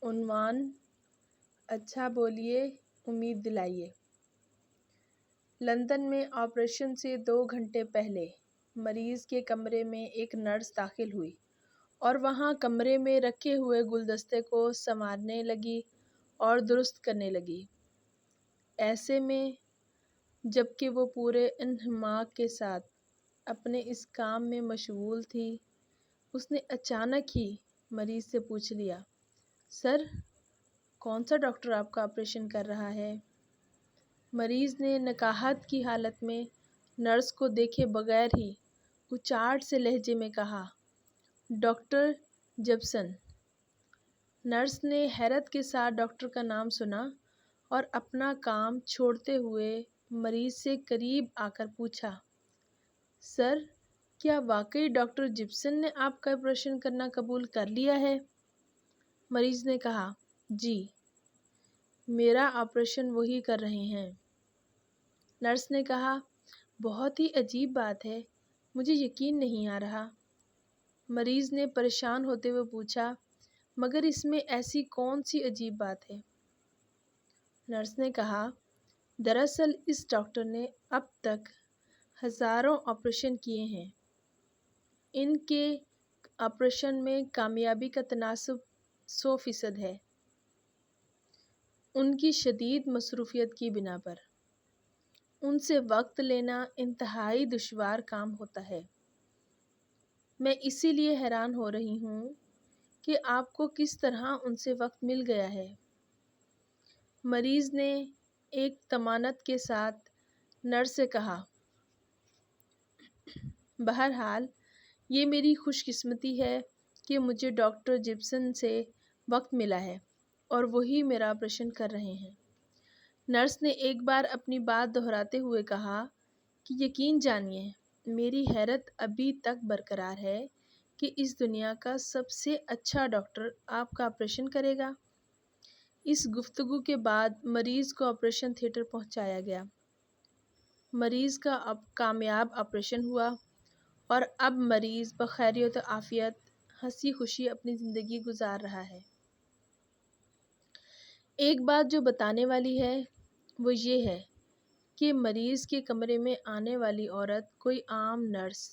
عنوان: اچھا بولیے، امید دلائیے۔ لندن میں آپریشن سے 2 گھنٹے پہلے مریض کے کمرے میں ایک نرس داخل ہوئی اور وہاں کمرے میں رکھے ہوئے گلدستے کو سنوارنے لگی اور درست کرنے لگی۔ ایسے میں جبکہ وہ پورے انہماک کے ساتھ اپنے اس کام میں مشغول تھی، اس نے اچانک ہی مریض سے پوچھ لیا، سر، کون سا ڈاکٹر آپ کا آپریشن کر رہا ہے؟ مریض نے نقاہت کی حالت میں نرس کو دیکھے بغیر ہی اچاٹ سے لہجے میں کہا، ڈاکٹر جبسن۔ نرس نے حیرت کے ساتھ ڈاکٹر کا نام سنا اور اپنا کام چھوڑتے ہوئے مریض سے قریب آ کر پوچھا، سر، کیا واقعی ڈاکٹر جبسن نے آپ کا آپریشن کرنا قبول کر لیا ہے؟ مریض نے کہا، جی، میرا آپریشن وہی کر رہے ہیں۔ نرس نے کہا، بہت ہی عجیب بات ہے، مجھے یقین نہیں آ رہا۔ مریض نے پریشان ہوتے ہوئے پوچھا، مگر اس میں ایسی کون سی عجیب بات ہے؟ نرس نے کہا، دراصل اس ڈاکٹر نے اب تک ہزاروں آپریشن کیے ہیں۔ ان کے آپریشن میں کامیابی کا تناسب 100% ہے۔ ان کی شدید مصروفیت کی بنا پر ان سے وقت لینا انتہائی دشوار کام ہوتا ہے۔ میں اسی لیے حیران ہو رہی ہوں کہ آپ کو کس طرح ان سے وقت مل گیا ہے۔ مریض نے ایک طمانت کے ساتھ نرس سے کہا، بہرحال یہ میری خوش قسمتی ہے کہ مجھے ڈاکٹر جبسن سے وقت ملا ہے اور وہی میرا آپریشن کر رہے ہیں۔ نرس نے ایک بار اپنی بات دہراتے ہوئے کہا کہ یقین جانیے، میری حیرت ابھی تک برقرار ہے کہ اس دنیا کا سب سے اچھا ڈاکٹر آپ کا آپریشن کرے گا۔ اس گفتگو کے بعد مریض کو آپریشن تھیٹر پہنچایا گیا۔ مریض کا کامیاب آپریشن ہوا اور اب مریض بخیریت و عافیت ہنسی خوشی اپنی زندگی گزار رہا ہے۔ ایک بات جو بتانے والی ہے وہ یہ ہے کہ مریض کے کمرے میں آنے والی عورت کوئی عام نرس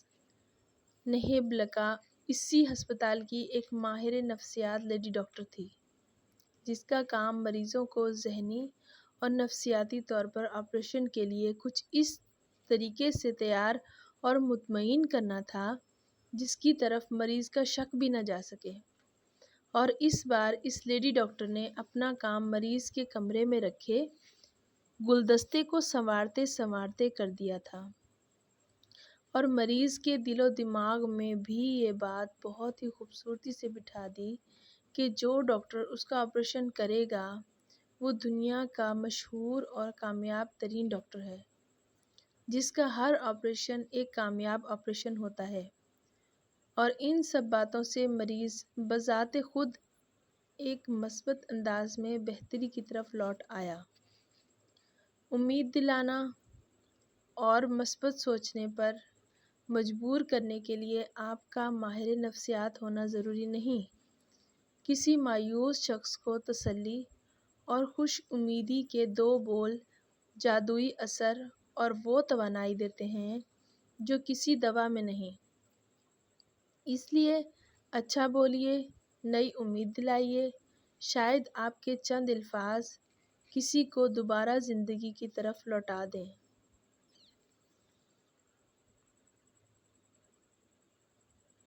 نہیں بلکہ اسی ہسپتال کی ایک ماہر نفسیات لیڈی ڈاکٹر تھی، جس کا کام مریضوں کو ذہنی اور نفسیاتی طور پر آپریشن کے لیے کچھ اس طریقے سے تیار اور مطمئن کرنا تھا جس کی طرف مریض کا شک بھی نہ جا سکے۔ اور اس بار اس لیڈی ڈاکٹر نے اپنا کام مریض کے کمرے میں رکھے گلدستے کو سنوارتے سنوارتے کر دیا تھا، اور مریض کے دل و دماغ میں بھی یہ بات بہت ہی خوبصورتی سے بٹھا دی کہ جو ڈاکٹر اس کا آپریشن کرے گا وہ دنیا کا مشہور اور کامیاب ترین ڈاکٹر ہے، جس کا ہر آپریشن ایک کامیاب آپریشن ہوتا ہے۔ اور ان سب باتوں سے مریض بذات خود ایک مثبت انداز میں بہتری کی طرف لوٹ آیا۔ امید دلانا اور مثبت سوچنے پر مجبور کرنے کے لیے آپ کا ماہر نفسیات ہونا ضروری نہیں۔ کسی مایوس شخص کو تسلی اور خوش امیدی کے 2 بول جادوئی اثر اور وہ توانائی دیتے ہیں جو کسی دوا میں نہیں۔ اس لیے اچھا بولیے، نئی امید دلائیے، شاید آپ کے چند الفاظ کسی کو دوبارہ زندگی کی طرف لوٹا دیں۔